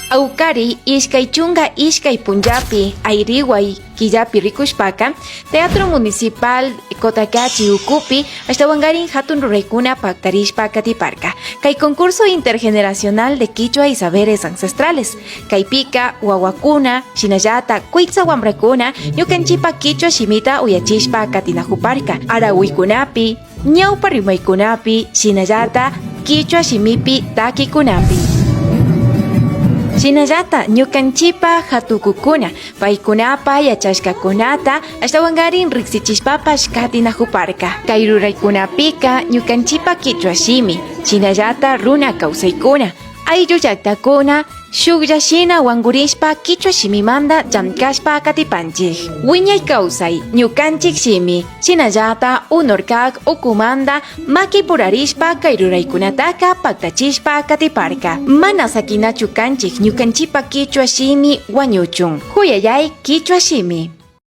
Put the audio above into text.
Aukari iskay chunga iskay punjapi ayriway killapi rikushpaka Teatro Municipal Cotacachi Ukupi ashtawangarin hatun ruraykuna paktarishpa katiparka kay concurso intergeneracional de Quichua y saberes ancestrales kaypika wawakuna shinallata kuitsa wamrakuna ñukanchipa Quichua shimita uyachishpa katinahuparka arawiykunapi ñawpa rimaykunapi shinallata Quichua shimipi takikunapi. Shinallata ñukanchipa hatukukuna paykunapa yachashkakunata ashtawangarin riksichishpapash katinahuparka kay ruraykunapika ñukanchipa Quichua shimi shinallata runa kawsaykuna ayllu llaqtakuna shuklla shina wangurishpa Quichua shimimanta llamkashpa katipanchik wiñay kawsay ñukanchik shimi shinallata unorkak ukumanta maki purarishpa kay ruraykunataka paktachishpa katiparka mana sakinachu kanchik ñukanchipa Quichua shimi wañuchun huyayay Quichua shimi.